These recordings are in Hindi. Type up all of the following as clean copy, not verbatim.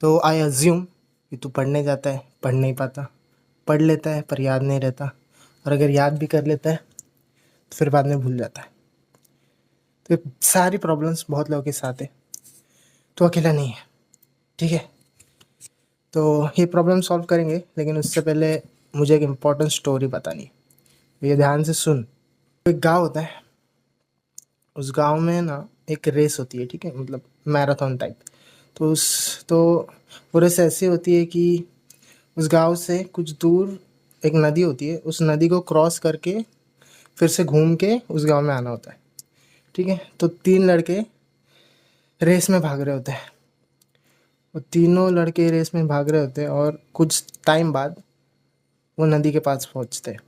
तो आई अज्यूम कि तू पढ़ने जाता है, पढ़ नहीं पाता, पढ़ लेता है पर याद नहीं रहता, और अगर याद भी कर लेता है तो फिर बाद में भूल जाता है। तो ये सारी प्रॉब्लम्स बहुत लोगों के साथ है, तो अकेला नहीं है, ठीक है। तो ये प्रॉब्लम सॉल्व करेंगे, लेकिन उससे पहले मुझे एक इम्पोर्टेंट स्टोरी बतानी है। ये ध्यान से सुन। एक गांव होता है, उस गांव में ना एक रेस होती है, ठीक है, मतलब मैराथन टाइप। तो वो रेस ऐसी होती है कि उस गांव से कुछ दूर एक नदी होती है, उस नदी को क्रॉस करके फिर से घूम के उस गांव में आना होता है, ठीक है। तो 3 लड़के रेस में भाग रहे होते हैं। वो तीनों लड़के रेस में भाग रहे होते हैं और कुछ टाइम बाद वो नदी के पास पहुंचते हैं।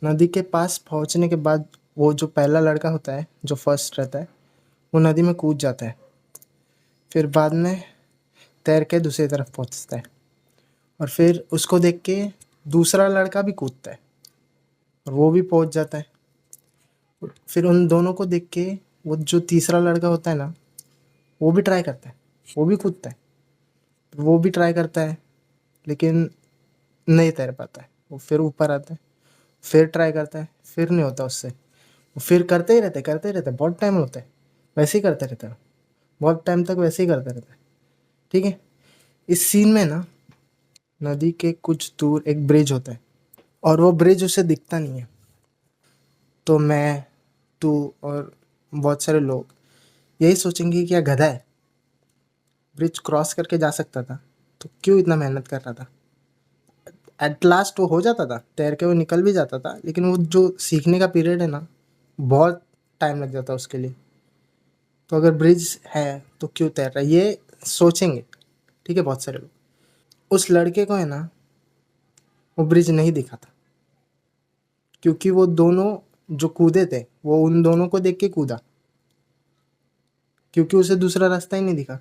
नदी के पास पहुंचने के बाद वो जो पहला लड़का होता है, जो फर्स्ट रहता है, वो नदी में कूद जाता है। फिर बाद में तैर के दूसरी तरफ पहुंचता है, और फिर उसको देख के दूसरा लड़का भी कूदता है और वो भी पहुंच जाता है। फिर उन दोनों को देख के वो जो तीसरा लड़का होता है ना, वो भी ट्राई करता है, वो भी कूदता है, वो भी ट्राई करता है, लेकिन नहीं तैर पाता है। वो फिर ऊपर आता है, फिर ट्राई करता है, फिर नहीं होता उससे। वो फिर करते ही रहते, बहुत टाइम होता है, वैसे ही करते रहता है, बहुत टाइम तक वैसे ही करता रहता है, ठीक है। इस सीन में ना नदी के कुछ दूर एक ब्रिज होता है, और वो ब्रिज उसे दिखता नहीं है। तो मैं, तू और बहुत सारे लोग यही सोचेंगे कि क्या गधा है, ब्रिज क्रॉस करके जा सकता था तो क्यों इतना मेहनत कर रहा था। एट लास्ट वो हो जाता था, तैर के वो निकल भी जाता था, लेकिन वो जो सीखने का पीरियड है ना, बहुत टाइम लग जाता उसके लिए। तो अगर ब्रिज है तो क्यों तैर रहा है, ये सोचेंगे, ठीक है, बहुत सारे लोग। उस लड़के को है ना, वो ब्रिज नहीं दिखा था, क्योंकि वो दोनों जो कूदे थे वो उन दोनों को देख के कूदा, क्योंकि उसे दूसरा रास्ता ही नहीं दिखा।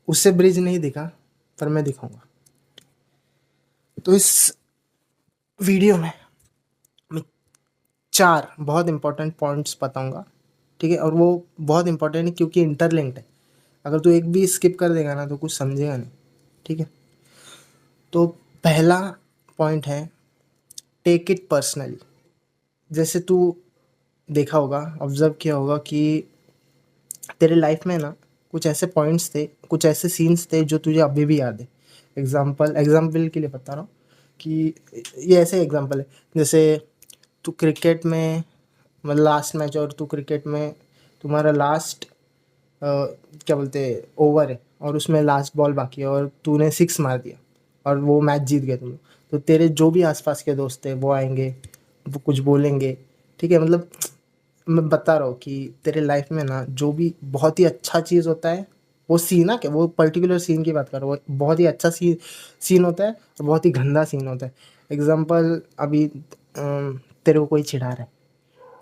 उससे ब्रिज नहीं दिखा, पर मैं दिखाऊंगा। तो इस वीडियो में मैं 4 बहुत इंपॉर्टेंट पॉइंट्स बताऊंगा, ठीक है, और वो बहुत इंपॉर्टेंट है क्योंकि इंटरलिंक्ड है। अगर तू एक भी स्किप कर देगा ना तो कुछ समझेगा नहीं, ठीक है। तो पहला पॉइंट है, टेक इट पर्सनली। जैसे तू देखा होगा, ऑब्जर्व किया होगा कि तेरे लाइफ में ना कुछ ऐसे पॉइंट्स थे, कुछ ऐसे सीन्स थे जो तुझे अभी भी याद है। एग्जाम्पल के लिए बता रहा हूँ कि ये ऐसे एग्जाम्पल है, जैसे तू क्रिकेट में, मतलब लास्ट मैच, और तू क्रिकेट में तुम्हारा लास्ट क्या बोलते हैं ओवर है, और उसमें लास्ट बॉल बाकी है और तूने 6 मार दिया और वो मैच जीत गए तुम लोग। तो तेरे जो भी आसपास के दोस्त हैं वो आएंगे, वो कुछ बोलेंगे, ठीक है। मतलब मैं बता रहा हूँ कि तेरे लाइफ में ना जो भी बहुत ही अच्छा चीज़ होता है, वो सीन ना, क्या वो पर्टिकुलर सीन की बात कर रहा हूँ, वो बहुत ही अच्छा सीन होता है और बहुत ही गंदा सीन होता है। एग्जाम्पल, अभी तेरे को कोई चिढ़ा रहा है,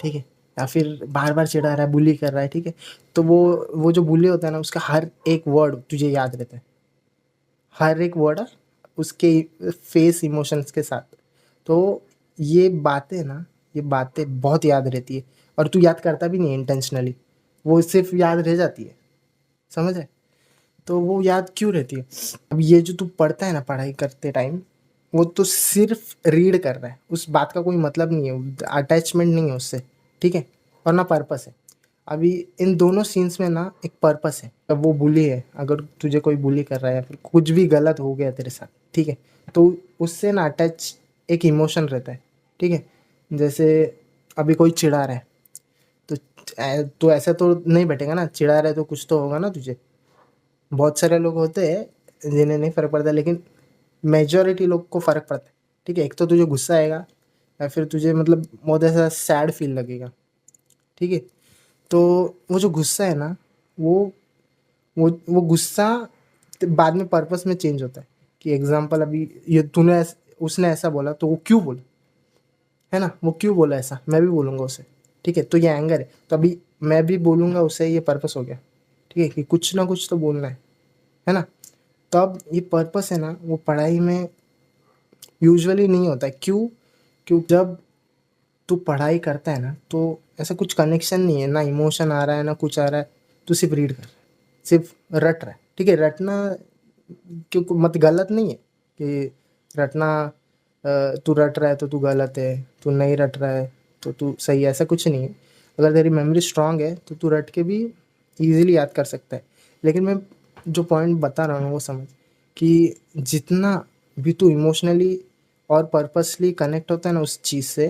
ठीक है, या फिर बार बार चिढ़ा रहा है, बुली कर रहा है, ठीक है। तो वो जो बुली होता है ना, उसका हर एक वर्ड तुझे याद रहता है, हर एक वर्ड उसके फेस इमोशंस के साथ। तो ये बातें ना, ये बातें बहुत याद रहती है, और तू याद करता भी नहीं है इंटेंशनली, वो सिर्फ याद रह जाती है, समझ है। तो वो याद क्यों रहती है? अब ये जो तू पढ़ता है ना पढ़ाई करते टाइम, वो तो सिर्फ रीड कर रहा है, उस बात का कोई मतलब नहीं है, अटैचमेंट नहीं है उससे, ठीक है, और ना पर्पस है। अभी इन दोनों सीन्स में ना एक पर्पस है। अब वो बुली है, अगर तुझे कोई बुली कर रहा है या फिर कुछ भी गलत हो गया तेरे साथ, ठीक है, तो उससे ना अटैच एक इमोशन रहता है, ठीक है। जैसे अभी कोई चिढ़ा रहा है, तो तो ऐसा तो नहीं बैठेगा ना, चिढ़ा रहा है तो कुछ तो होगा ना तुझे। बहुत सारे लोग होते हैं जिन्हें नहीं फ़र्क पड़ता, लेकिन मेजॉरिटी लोग को फ़र्क पड़ता है, ठीक है। एक तो तुझे गुस्सा आएगा, या फिर तुझे मतलब बहुत ऐसा सैड फील लगेगा, ठीक है। तो वो जो गुस्सा है ना, वो वो गुस्सा बाद में पर्पस में चेंज होता है। कि एग्जांपल, अभी ये उसने ऐसा बोला तो वो क्यों बोला, है ना, वो क्यों बोला ऐसा, मैं भी बोलूँगा उसे, ठीक है। तो ये एंगर है, तो अभी मैं भी बोलूँगा उसे, ये पर्पस हो गया, ठीक है, कि कुछ ना कुछ तो बोलना है ना। तब ये पर्पस है ना, वो पढ़ाई में यूजुअली नहीं होता है। क्यों? क्यों जब तू पढ़ाई करता है ना, तो ऐसा कुछ कनेक्शन नहीं है, ना इमोशन आ रहा है ना कुछ आ रहा है, तू सिर्फ रीड कर रहा है, सिर्फ रट रहा है, ठीक है। रटना क्योंकि मत गलत नहीं है कि रटना, तू रट रहा है तो तू गलत है, तू नहीं रट रहा है तो तू सही है, ऐसा कुछ नहीं है। अगर तेरी मेमोरी स्ट्रांग है तो तू रट के भी इजीली याद कर सकता है। लेकिन मैं जो पॉइंट बता रहा हूँ वो समझ, कि जितना भी तू इमोशनली और पर्पसली कनेक्ट होता है ना उस चीज़ से,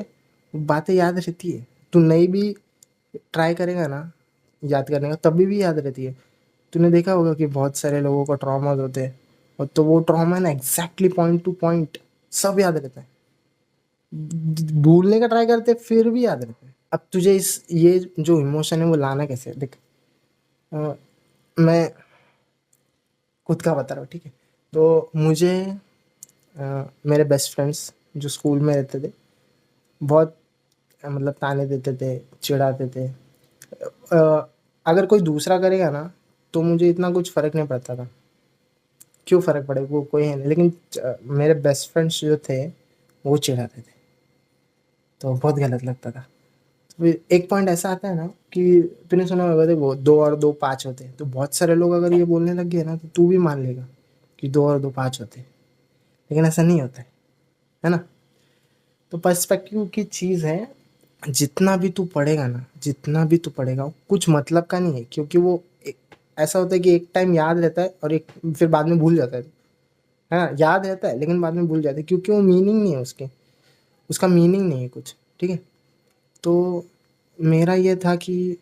वो बातें याद रहती है। तू नहीं भी ट्राई करेगा ना याद करने का, तभी भी याद रहती है। तूने देखा होगा कि बहुत सारे लोगों को ट्रॉमाज होते हैं, और तो वो ट्रॉमा ना एग्जैक्टली पॉइंट टू पॉइंट सब याद रहता है। भूलने का ट्राई करते हैं, फिर भी याद रहता है। अब तुझे इस ये जो इमोशन है वो लाना कैसे है? देख, अ, मैं खुद का बता रहा हूँ, ठीक है? तो मुझे मेरे बेस्ट फ्रेंड्स जो स्कूल में रहते थे, बहुत मतलब ताने देते थे, चिढ़ाते थे। अगर कोई दूसरा करेगा ना तो मुझे इतना कुछ फ़र्क नहीं पड़ता था। क्यों फ़र्क पड़े, वो कोई है नहीं। लेकिन मेरे बेस्ट फ्रेंड्स जो थे वो चिढ़ाते थे, तो बहुत गलत लगता था। तो फिर एक पॉइंट ऐसा आता है ना कि तूने सुना होगा, देखो 2 और 2 5 होते हैं। तो बहुत सारे लोग अगर ये बोलने लग गए ना तो तू भी मान लेगा कि 2 और 2 5 होते हैं। लेकिन ऐसा नहीं होता है ना? तो पर्सपेक्टिव की चीज़ है। जितना भी तू पढ़ेगा ना, जितना भी तू पढ़ेगा वो कुछ मतलब का नहीं है, क्योंकि वो ऐसा होता है कि एक टाइम याद रहता है और एक फिर बाद में भूल जाता है। हाँ, याद रहता है लेकिन बाद में भूल जाते हैं, क्योंकि वो मीनिंग नहीं है उसके, उसका मीनिंग नहीं है कुछ, ठीक है? तो मेरा ये था कि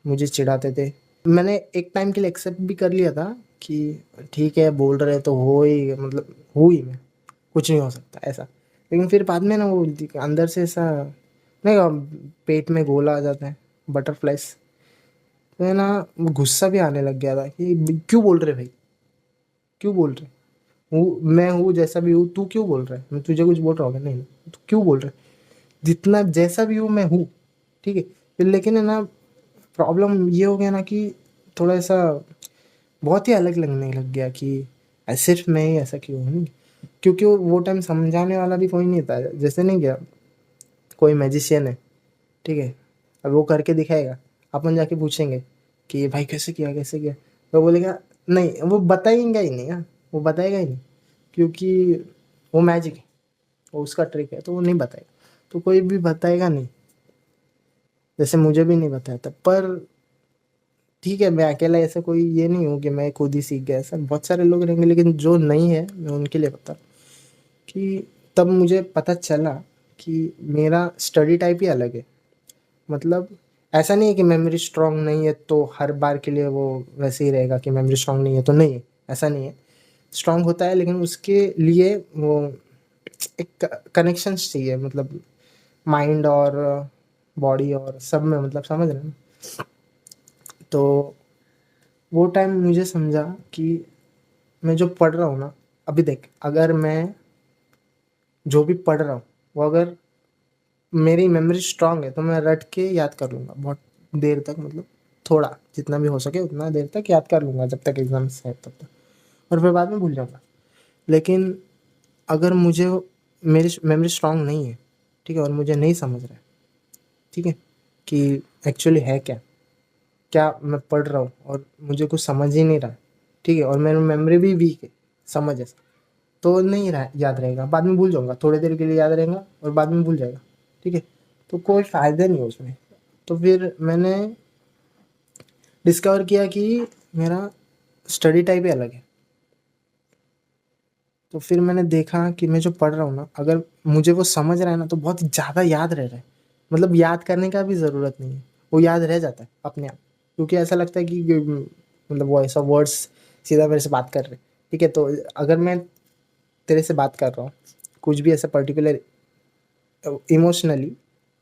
मुझे चिढ़ाते थे। मैंने एक टाइम के लिए एक्सेप्ट भी कर लिया था कि ठीक है बोल रहे तो हो ही, मतलब हूँ ही मैं, कुछ नहीं हो सकता ऐसा। लेकिन फिर बाद में ना वो अंदर से ऐसा नहीं, पेट में गोला आ जाता है, बटरफ्लाइज। तो है ना, गुस्सा भी आने लग गया था कि क्यों बोल रहे भाई, क्यों बोल रहे? हूँ मैं, हूँ जैसा भी हूँ, तू क्यों बोल रहा है? मैं तुझे कुछ बोल रहा होगा? नहीं, तू क्यों बोल रहा है? जितना जैसा भी हूँ मैं हूँ, ठीक है? फिर लेकिन है ना, प्रॉब्लम ये हो गया ना कि थोड़ा ऐसा बहुत ही अलग लगने लग गया कि सिर्फ मैं ही ऐसा क्यों हूँ। क्योंकि वो टाइम समझाने वाला भी कोई नहीं था। जैसे नहीं क्या, कोई मैजिशियन है, ठीक है, अब वो करके दिखाएगा, अपन जाके पूछेंगे कि भाई कैसे किया, कैसे किया? तो बोलेगा नहीं, वो बताएंगे ही नहीं। हाँ, वो बताएगा ही नहीं, क्योंकि वो मैजिक है, वो उसका ट्रिक है, तो वो नहीं बताएगा। तो कोई भी बताएगा नहीं, जैसे मुझे भी नहीं बताया था। पर ठीक है, मैं अकेला ऐसा कोई ये नहीं हूँ कि मैं खुद ही सीख गया, ऐसा बहुत सारे लोग रहेंगे। लेकिन जो नहीं है मैं उनके लिए बता, कि तब मुझे पता चला कि मेरा स्टडी टाइप ही अलग है। मतलब ऐसा नहीं है कि मेमोरी स्ट्रांग नहीं है तो हर बार के लिए वो वैसे ही रहेगा, कि मेमोरी स्ट्रांग नहीं है तो नहीं है, ऐसा नहीं है। स्ट्रांग होता है, लेकिन उसके लिए वो एक कनेक्शन चाहिए, मतलब माइंड और बॉडी और सब में, मतलब समझ रहे हैं ना? तो वो टाइम मुझे समझा कि मैं जो पढ़ रहा हूँ ना, अभी देख, अगर मैं जो भी पढ़ रहा हूँ वो अगर मेरी मेमोरी स्ट्रांग है तो मैं रट के याद कर लूँगा बहुत देर तक, मतलब थोड़ा जितना भी हो सके उतना देर तक याद कर लूँगा, जब तक एग्ज़ाम्स है तब तक, और फिर बाद में भूल जाऊँगा। लेकिन अगर मुझे मेरी मेमोरी स्ट्रांग नहीं है, ठीक है, और मुझे नहीं समझ रहा है, ठीक है, कि एक्चुअली है क्या, क्या मैं पढ़ रहा हूँ और मुझे कुछ समझ ही नहीं रहा है, ठीक है, और मेरी मेमोरी भी वीक है, समझ है, तो नहीं रहा, याद रहेगा, बाद में भूल जाऊँगा। थोड़ी देर के लिए याद रहेगा और बाद में भूल जाएगा, ठीक है? तो कोई फ़ायदा नहीं है उसमें। तो फिर मैंने डिस्कवर किया कि मेरा स्टडी टाइप ही अलग है। तो फिर मैंने देखा कि मैं जो पढ़ रहा हूँ ना, अगर मुझे वो समझ रहा है ना तो बहुत ज़्यादा याद रह रहा है। मतलब याद करने का भी ज़रूरत नहीं है, वो याद रह जाता है अपने आप। क्योंकि ऐसा लगता है कि मतलब वो ऐसा वर्ड्स सीधा मेरे से बात कर रहे हैं, ठीक है? तो अगर मैं तेरे से बात कर रहा हूँ, कुछ भी ऐसा पर्टिकुलर इमोशनली,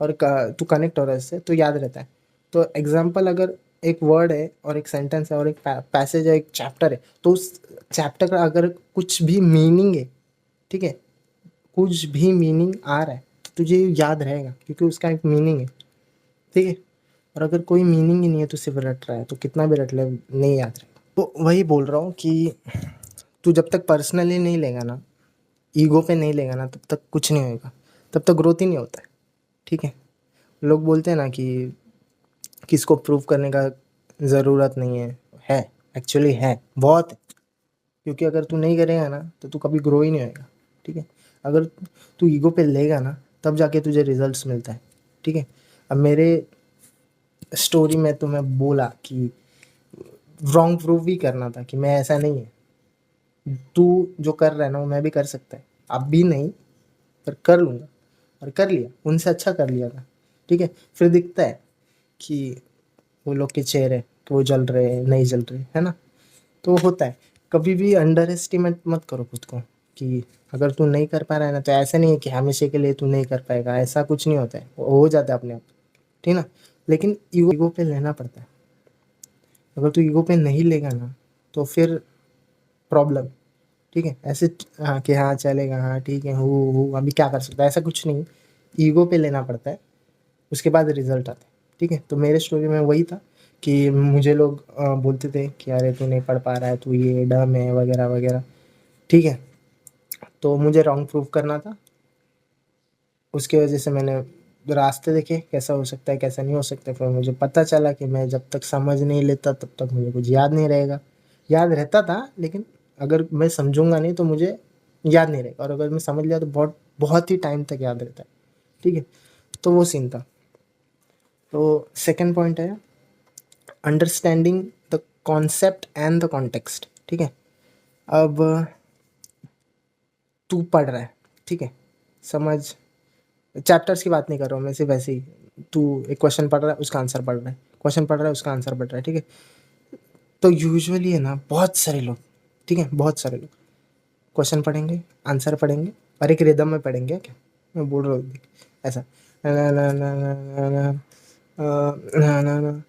और तू कनेक्ट हो रहा है इससे, तो याद रहता है। तो एग्जांपल, अगर एक वर्ड है और एक सेंटेंस है और एक पैसेज है, एक चैप्टर है, तो उस चैप्टर का अगर कुछ भी मीनिंग है, ठीक है, कुछ भी मीनिंग आ रहा है तो तुझे याद रहेगा, क्योंकि उसका एक मीनिंग है, ठीक है? और अगर कोई मीनिंग ही नहीं है तो सिर्फ रट रहा है, तो कितना भी रट ले नहीं याद रहेगा। तो वही बोल रहा हूँ कि तू जब तक पर्सनली नहीं लेगा ना, ईगो पे नहीं लेगा ना, तब तक कुछ नहीं होएगा, तब तक ग्रोथ ही नहीं होता है, ठीक है? लोग बोलते हैं ना कि किसको प्रूव करने का ज़रूरत नहीं है, है, एक्चुअली है, बहुत है। क्योंकि अगर तू नहीं करेगा ना तो तू कभी ग्रो ही नहीं होएगा, ठीक है। अगर तू ईगो पे लेगा ना तब जाके तुझे रिजल्ट्स मिलता है, ठीक है। अब मेरे स्टोरी में तो मैं बोला कि रॉन्ग प्रूव भी करना था कि मैं ऐसा नहीं है, तू जो कर रहा है ना वो मैं भी कर सकता है, अब भी नहीं पर कर लूँगा, और कर लिया, उनसे अच्छा कर लिया था, ठीक है। फिर दिखता है कि वो लोग के चेहरे कि वो जल रहे नहीं जल रहे, है ना। तो होता है, कभी भी अंडर एस्टिमेट मत करो खुद को कि अगर तू नहीं कर पा रहा है ना तो ऐसा नहीं है कि हमेशा के लिए तू नहीं कर पाएगा, ऐसा कुछ नहीं होता है, वो हो जाता है अपने आप, ठीक है ना। लेकिन ईगो पे लेना पड़ता है, अगर तू ईगो पे नहीं लेगा ना तो फिर प्रॉब्लम, ठीक है। ऐसे हाँ कि हाँ चलेगा, हाँ ठीक है, हो अभी क्या कर सकता है, ऐसा कुछ नहीं, ईगो पे लेना पड़ता है, उसके बाद रिजल्ट आता है, ठीक है। तो मेरे स्टोरी में वही था कि मुझे लोग बोलते थे कि अरे तू नहीं पढ़ पा रहा है, तू ये डम है वगैरह वगैरह, ठीक है। तो मुझे रॉन्ग प्रूफ करना था, उसकी वजह से मैंने रास्ते देखे कैसा हो सकता है कैसा नहीं हो सकता, फिर मुझे पता चला कि मैं जब तक समझ नहीं लेता तब तक मुझे कुछ याद नहीं रहेगा, याद रहता था लेकिन अगर मैं समझूंगा नहीं तो मुझे याद नहीं रहेगा, और अगर मैं समझ लिया तो बहुत बहुत ही टाइम तक याद रहता है, ठीक है। तो वो सीन था। तो सेकंड पॉइंट है understanding the concept and the context, ठीक है। अब तू पढ़ रहा है, ठीक है, समझ, चैप्टर्स की बात नहीं कर रहा हूँ मैं, सिर्फ ऐसे ही तू एक क्वेश्चन पढ़ रहा है उसका आंसर पढ़ रहा है, क्वेश्चन पढ़ रहा है उसका आंसर पढ़ रहा है, ठीक है। तो यूजुअली है ना बहुत सारे लोग, ठीक है, बहुत सारे लोग क्वेश्चन पढ़ेंगे, आंसर पढ़ेंगे और एक रिदम में पढ़ेंगे, क्या मैं बोल रहा हूँ देख, ऐसा ना ना ना ना ना ना ना ना ना ना,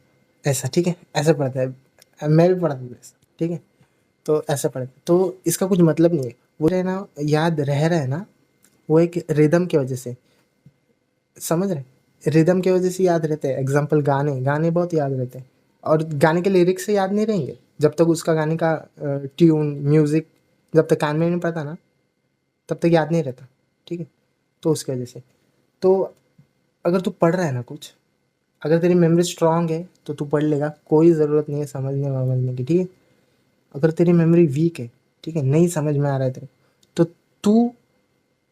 ऐसा, ठीक है, ऐसा पढ़ता है, मैं भी पढ़ता हूँ ऐसा, ठीक है। तो ऐसा पढ़ता है तो इसका कुछ मतलब नहीं है, वो है ना याद रह रहा है ना, वो एक रिदम की वजह से, समझ रहे, रिदम की वजह से याद रहते हैं। एग्जाम्पल गाने, गाने बहुत याद रहते हैं, और गाने के लिरिक्स से याद नहीं रहेंगे जब तक उसका गाने का ट्यून म्यूजिक जब तक कान में नहीं पड़ता ना तब तक याद नहीं रहता, ठीक है। तो उसकी वजह से, तो अगर तू पढ़ रहा है ना कुछ, अगर तेरी मेमोरी स्ट्रांग है तो तू पढ़ लेगा, कोई ज़रूरत नहीं है समझने वमझने की, ठीक है। अगर तेरी मेमोरी वीक है, ठीक है, नहीं समझ में आ रहा है तेरे, तो तू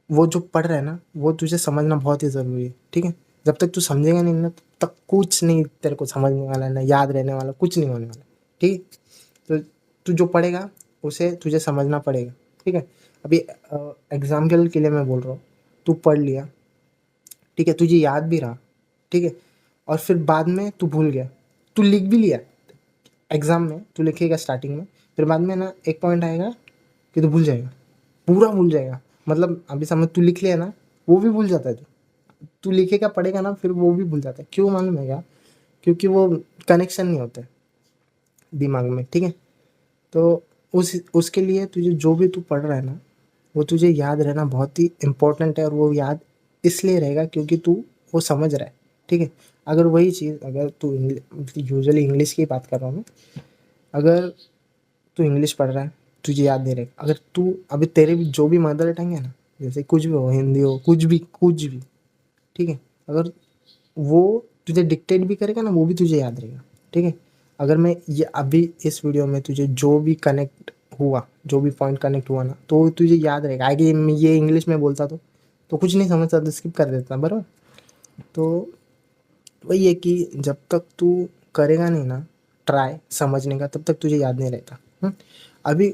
वो जो पढ़ रहा है ना वो तुझे समझना बहुत ही ज़रूरी है, ठीक है। जब तक तू समझेगा नहीं ना तब तक कुछ नहीं तेरे को समझने वाला है, ना याद रहने वाला, कुछ नहीं होने वाला, ठीक है। तो तू जो पढ़ेगा उसे तुझे समझना पड़ेगा, ठीक है। अभी एग्जाम्पल के लिए मैं बोल रहा हूँ, तू पढ़ लिया, ठीक है, तुझे याद भी रहा, ठीक है, और फिर बाद में तू भूल गया, तू लिख भी लिया, एग्ज़ाम में तू लिखेगा स्टार्टिंग में, फिर बाद में ना एक पॉइंट आएगा कि तू भूल जाएगा, पूरा भूल जाएगा, मतलब अभी समझ तू लिख लिया ना, वो भी भूल जाता है, तू लिखेगा पढ़ेगा ना फिर वो भी भूल जाता है, क्यों मालूम है क्या? क्योंकि वो कनेक्शन नहीं होता है दिमाग में, ठीक है। तो उस उसके लिए तुझे जो भी तू पढ़ रहा है ना वो तुझे याद रहना बहुत ही इम्पोर्टेंट है, और वो याद इसलिए रहेगा क्योंकि तू वो समझ रहा है, ठीक है। अगर वही चीज़ अगर तू यूजुअली इंग्लिश की बात कर रहा हूँ मैं, अगर तू इंग्लिश पढ़ रहा है तुझे याद नहीं रहेगा, अगर तू अभी तेरे भी जो भी मदर टंग है ना, जैसे कुछ भी हो, हिंदी हो, कुछ भी, ठीक है, अगर वो तुझे डिक्टेट भी करेगा ना वो भी तुझे याद रहेगा, ठीक है। अगर मैं ये अभी इस वीडियो में तुझे जो भी कनेक्ट हुआ, जो भी पॉइंट कनेक्ट हुआ ना तो तुझे याद रहेगा, आगे ये इंग्लिश में बोलता तो कुछ नहीं समझता तो स्किप कर देता, बराबर। तो वही है कि जब तक तू करेगा नहीं ना ट्राई समझने का तब तक तुझे याद नहीं रहता। अभी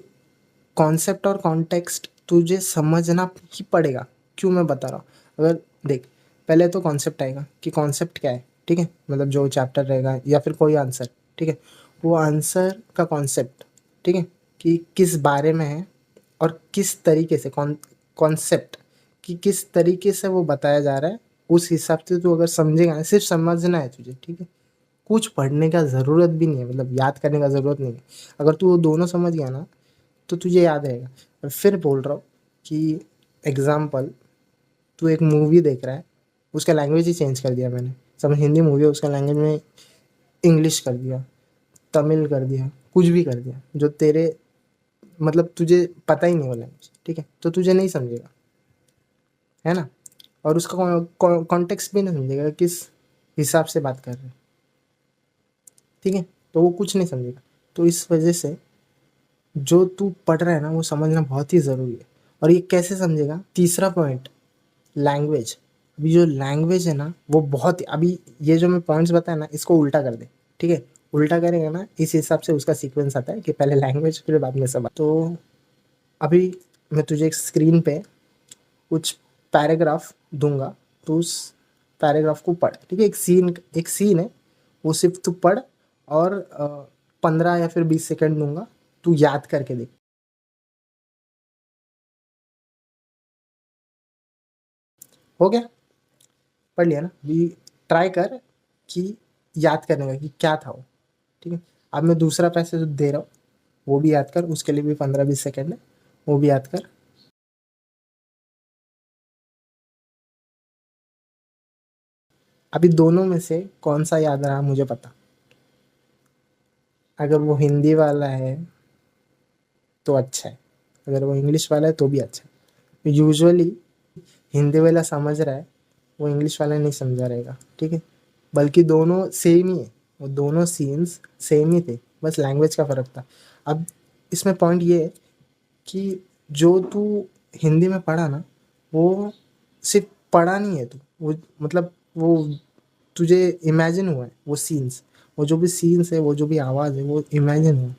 कॉन्सेप्ट और कॉन्टेक्स्ट तुझे समझना ही पड़ेगा, क्यों मैं बता रहा हूँ। अगर देख, पहले तो कॉन्सेप्ट आएगा कि कॉन्सेप्ट क्या है, ठीक है, मतलब जो चैप्टर रहेगा या फिर कोई आंसर, ठीक है, वो आंसर का कॉन्सेप्ट, ठीक है, कि किस बारे में है और किस तरीके से, कॉन्सेप्ट कि किस तरीके से वो बताया जा रहा है, उस हिसाब से तू अगर समझेगा ना, सिर्फ समझना है तुझे, ठीक है, कुछ पढ़ने का ज़रूरत भी नहीं है, मतलब याद करने का ज़रूरत नहीं है। अगर तू वो दोनों समझ गया ना तो तुझे याद रहेगा। और फिर बोल रहा हूँ कि एग्ज़ाम्पल, तू एक मूवी देख रहा है, उसका लैंग्वेज ही चेंज कर दिया मैंने, समझ, हिंदी मूवी है उसका लैंग्वेज में इंग्लिश कर दिया, तमिल कर दिया, कुछ भी कर दिया जो तेरे मतलब तुझे पता ही नहीं वो लैंग्वेज, ठीक है, तो तुझे नहीं समझेगा, है ना। और उसका कॉन्टेक्स्ट भी नहीं समझेगा किस हिसाब से बात कर रहे हैं, ठीक है, तो वो कुछ नहीं समझेगा। तो इस वजह से जो तू पढ़ रहा है ना वो समझना बहुत ही ज़रूरी है। और ये कैसे समझेगा? तीसरा पॉइंट, लैंग्वेज। अभी जो लैंग्वेज है ना वो बहुत, अभी ये जो मैं पॉइंट्स बताया ना इसको उल्टा कर दे, ठीक है? उल्टा करेगा ना इस हिसाब से उसका सीक्वेंस आता है कि पहले लैंग्वेज फिर बाद में सब। तो अभी मैं तुझे एक स्क्रीन पे कुछ पैराग्राफ दूंगा, तो उस पैराग्राफ को पढ़, ठीक है? एक सीन है, वो सिर्फ तू पढ़ और 15 या फिर 20 सेकंड दूंगा, तू याद करके देख। हो गया? पढ़ लिया ना? अभी ट्राई कर कि याद करने का कि क्या था वो, ठीक है? अब मैं दूसरा पैसेज दे रहा हूँ, वो भी याद कर, उसके लिए भी 15-20 सेकंड है, वो भी याद कर। अभी दोनों में से कौन सा याद रहा मुझे पता। अगर वो हिंदी वाला है तो अच्छा है, अगर वो इंग्लिश वाला है तो भी अच्छा है। यूजुअली हिंदी वाला समझ रहा है, वो इंग्लिश वाला नहीं समझा रहेगा, ठीक है? बल्कि दोनों सेम ही है, वो दोनों सीन्स सेम ही थे, बस लैंग्वेज का फ़र्क था। अब इसमें पॉइंट ये है कि जो तू हिंदी में पढ़ा ना, वो सिर्फ पढ़ा नहीं है तू, वो मतलब वो तुझे इमेजिन हुआ है वो सीन्स, वो जो भी सीन्स है, वो जो भी आवाज़ है, वो इमेजिन हुआ है।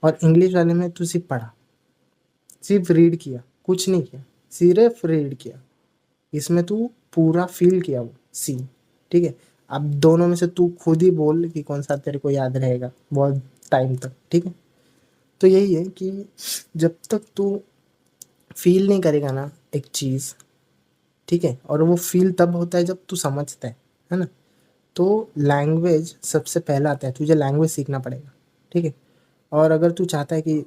और इंग्लिश वाले में तू सिर्फ पढ़ा, सिर्फ रीड किया, कुछ नहीं किया, सिर्फ रीड किया। इसमें तू पूरा फील किया वो सीन, ठीक है? अब दोनों में से तू खुद ही बोल कि कौन सा तेरे को याद रहेगा बहुत टाइम तक, ठीक है? तो यही है कि जब तक तू फील नहीं करेगा ना एक चीज़, ठीक है? और वो फील तब होता है जब तू समझता है ना? तो लैंग्वेज सबसे पहला आता है, तुझे लैंग्वेज सीखना पड़ेगा, ठीक है? और अगर तू चाहता है कि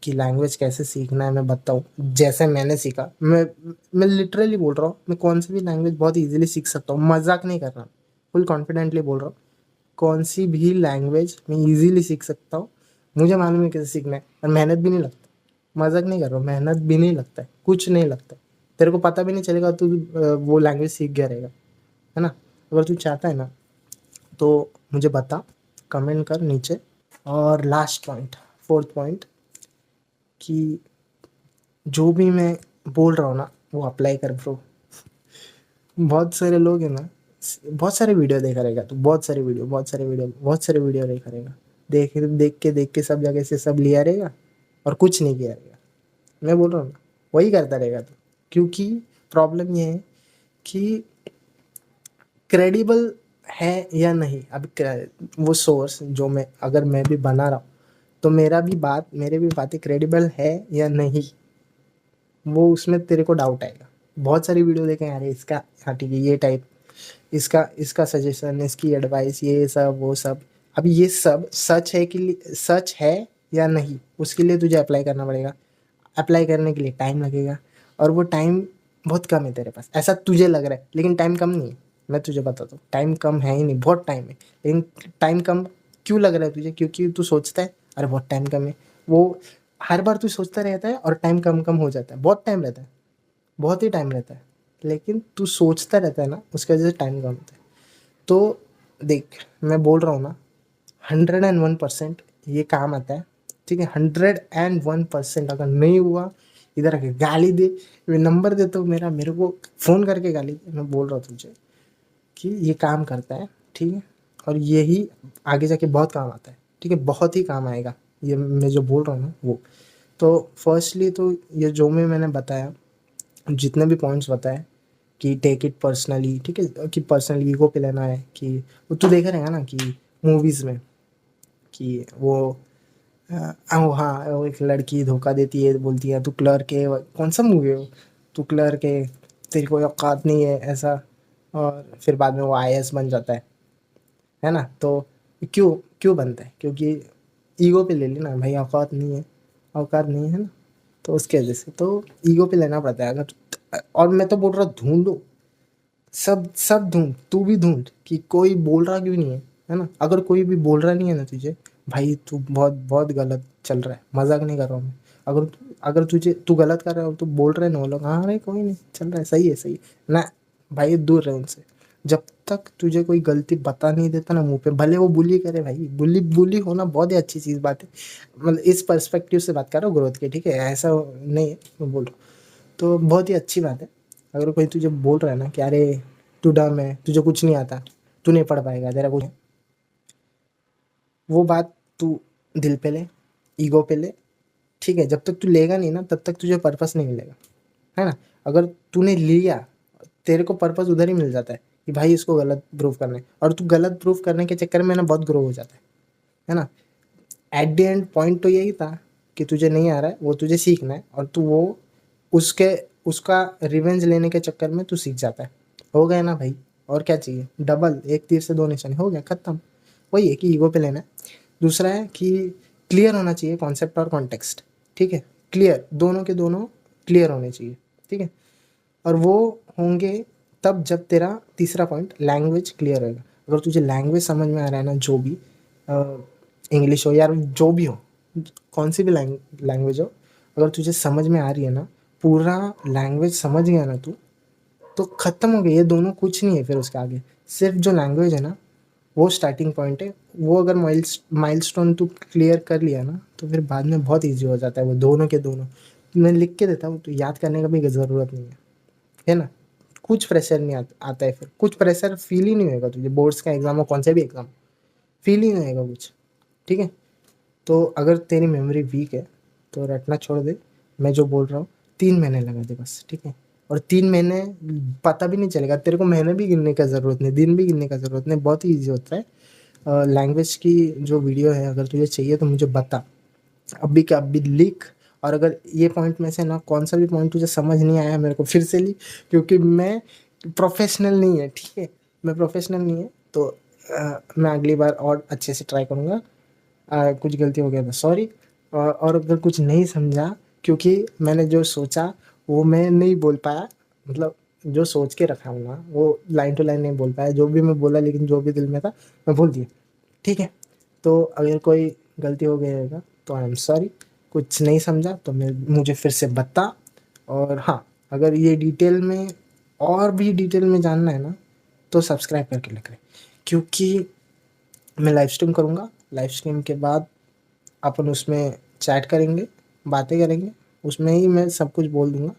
लैंग्वेज कैसे सीखना है मैं बताऊँ, जैसे मैंने सीखा, मैं लिटरली बोल रहा हूँ, मैं कौन सी भी लैंग्वेज बहुत ईज़िली सीख सकता हूँ, मज़ाक नहीं कर रहा, फुल कॉन्फिडेंटली बोल रहा हूँ। कौन सी भी लैंग्वेज मैं ईज़िली सीख सकता हूँ, मुझे मालूम है कैसे सीखना है, और मेहनत भी नहीं लगता। मज़ाक नहीं कर रहा हूँ, मेहनत भी नहीं लगता है, कुछ नहीं लगता है। तेरे को पता भी नहीं चलेगा तू वो लैंग्वेज सीख गया रहेगा, है ना? अगर तू चाहता है ना तो मुझे बता, कमेंट कर नीचे। और लास्ट पॉइंट, फोर्थ पॉइंट, कि जो भी मैं बोल रहा हूँ ना वो अप्लाई कर ब्रो। बहुत सारे लोग हैं ना, बहुत सारे वीडियो देखा रहेगा तू, बहुत सारे वीडियो देखा रहेगा, देख के सब जगह से सब लिया रहेगा और कुछ नहीं किया रहेगा। मैं बोल रहा हूँ ना, वही करता रहेगा तू। क्योंकि प्रॉब्लम ये है कि क्रेडिबल है या नहीं। अब वो सोर्स जो मैं, अगर मैं भी बना रहा हूँ तो मेरे भी बातें क्रेडिबल है या नहीं, वो उसमें तेरे को डाउट आएगा। बहुत सारी वीडियो देखें, अरे इसका, हाँ ठीक है, ये टाइप, इसका इसका सजेशन, इसकी एडवाइस, ये सब वो सब। अब ये सब सच है कि सच है या नहीं, उसके लिए तुझे अप्लाई करना पड़ेगा। अप्लाई करने के लिए टाइम लगेगा, और वो टाइम बहुत कम है तेरे पास, ऐसा तुझे लग रहा है, लेकिन टाइम कम नहीं है। मैं तुझे बताता हूँ, टाइम कम है ही नहीं, बहुत टाइम है। लेकिन टाइम कम क्यों लग रहा है तुझे? क्योंकि तू सोचता है अरे बहुत टाइम कम है। वो हर बार तू सोचता रहता है और टाइम कम कम हो जाता है, बहुत टाइम रहता है, बहुत ही टाइम रहता है। लेकिन तू सोचता रहता है ना, उसकी वजह से टाइम कम होता है। तो देख, मैं बोल रहा हूँ ना, 101% ये काम आता है, ठीक है? 101%। अगर नहीं हुआ, इधर आके गाली दे, मैं नंबर देता हूँ मेरा, मेरे को फ़ोन करके गाली दे। मैं बोल रहा हूँ तुझे कि ये काम करता है, ठीक है? और यही आगे जाके बहुत काम आता है, ठीक है? बहुत ही काम आएगा ये मैं जो बोल रहा हूँ ना वो। तो फर्स्टली तो ये जो मैंने बताया, जितने भी पॉइंट्स बताए, कि टेक इट पर्सनली, ठीक है? कि पर्सनली ईगो पे लेना है, कि वो तू देखा रहेगा ना कि मूवीज़ में कि वो वो हाँ, वो एक लड़की धोखा देती है, बोलती है तू क्लर्क है, कौन सा मूवी है वो, तू क्लर्क है, तेरी कोई औकात नहीं है, ऐसा। और फिर बाद में वो आईएएस बन जाता है ना? तो क्यों क्यों बनता है? क्योंकि ईगो पे ले लेना भाई, औकात नहीं है, औकात नहीं है ना, तो उसके वजह से तो ईगो पे लेना पड़ता है। अगर, और मैं तो बोल रहा हूँ ढूंढो, सब सब ढूंढ, तू भी ढूंढ कि कोई बोल रहा क्यों नहीं है ना? अगर कोई भी बोल रहा नहीं है ना तुझे, भाई तू बहुत बहुत गलत चल रहा है, मजाक नहीं कर रहा हूँ मैं। अगर अगर तुझे, तू गलत कर रहा है और तू बोल रहे ना वो लोग, हाँ अरे कोई नहीं चल रहा है, सही है, सही है ना, भाई दूर रहे उनसे। जब तक तुझे कोई गलती बता नहीं देता ना मुँह पे, भले वो बुली करे भाई, बुली बुली होना बहुत ही अच्छी चीज़ बात है। मतलब इस पर्सपेक्टिव से बात कर रहा हूँ ग्रोथ की, ठीक है? ऐसा नहीं है मैं बोल रहा हूँ। तो बहुत ही अच्छी बात है। अगर कोई तुझे बोल रहा है ना कि अरे तू डम है, तुझे कुछ नहीं आता, तू नहीं पढ़ पाएगा, तेरा कुछ, वो बात तू दिल पे ले, ईगो पे ले, ठीक है? जब तक तू लेगा नहीं ना तब तक तुझे पर्पस नहीं मिलेगा, है ना? अगर तूने लिया, तेरे को पर्पस उधर ही मिल जाता है कि भाई इसको गलत प्रूव करना है, और तू गलत प्रूव करने के चक्कर में ना बहुत ग्रो हो जाता है ना? एट द एंड पॉइंट तो यही था कि तुझे नहीं आ रहा है, वो तुझे सीखना है, और तू वो उसके उसका रिवेंज लेने के चक्कर में तू सीख जाता है। हो गया ना भाई, और क्या चाहिए? डबल, एक तीर से दो निशाने, हो गया, खत्म। वही है कि ईगो पे लेना है। दूसरा है कि क्लियर होना चाहिए कॉन्सेप्ट और कॉन्टेक्स्ट, ठीक है? क्लियर, दोनों के दोनों क्लियर होने चाहिए, ठीक है? और वो होंगे तब जब तेरा तीसरा पॉइंट लैंग्वेज क्लियर होगा। अगर तुझे लैंग्वेज समझ में आ रहा है ना, जो भी इंग्लिश हो यार, जो भी हो, कौन सी भी लैंग्वेज हो, अगर तुझे समझ में आ रही है ना, पूरा लैंग्वेज समझ गया ना तू, तो ख़त्म हो गया। ये दोनों कुछ नहीं है फिर उसके आगे। सिर्फ जो लैंग्वेज है ना, वो स्टार्टिंग पॉइंट है। वो अगर माइलस्टोन तू क्लियर कर लिया ना, तो फिर बाद में बहुत ईजी हो जाता है वो दोनों के दोनों। मैं लिख के देता हूँ, तो याद करने का भी ज़रूरत नहीं है ना? कुछ प्रेशर नहीं आता है, फिर कुछ प्रेशर फील ही नहीं होगा तुझे। बोर्ड्स का एग्ज़ाम हो, कौन सा भी एग्ज़ाम, फील ही नहीं होगा कुछ, ठीक है? तो अगर तेरी मेमोरी वीक है तो रटना छोड़ दे। मैं जो बोल रहा हूँ 3 महीने लगा दे बस, ठीक है? और 3 महीने पता भी नहीं चलेगा तेरे को, महीने भी गिनने का ज़रूरत नहीं, दिन भी गिनने का ज़रूरत नहीं, बहुत ही ईजी होता है। लैंग्वेज की जो वीडियो है, अगर तुझे चाहिए तो मुझे बता, अभी का अभी लिख। और अगर ये पॉइंट में से ना कौन सा भी पॉइंट तुझे समझ नहीं आया, मेरे को फिर से लिख, क्योंकि मैं प्रोफेशनल नहीं है, ठीक है? मैं प्रोफेशनल नहीं है, तो मैं अगली बार और अच्छे से ट्राई करूँगा। कुछ गलती हो गया तो सॉरी। और अगर कुछ नहीं समझा, क्योंकि मैंने जो सोचा वो मैं नहीं बोल पाया, मतलब जो सोच के रखा हूँ ना, वो लाइन टू लाइन नहीं बोल पाया। जो भी मैं बोला, लेकिन जो भी दिल में था मैं बोल दिया, ठीक है? तो अगर कोई गलती हो गई होगा तो आई एम सॉरी। कुछ नहीं समझा तो मुझे फिर से बता। और हाँ, अगर ये डिटेल में और भी डिटेल में जानना है ना, तो सब्सक्राइब करके रख ले, क्योंकि मैं लाइव स्ट्रीम करूँगा। लाइव स्ट्रीम के बाद अपन उसमें चैट करेंगे, बातें करेंगे, उसमें ही मैं सब कुछ बोल दूँगा।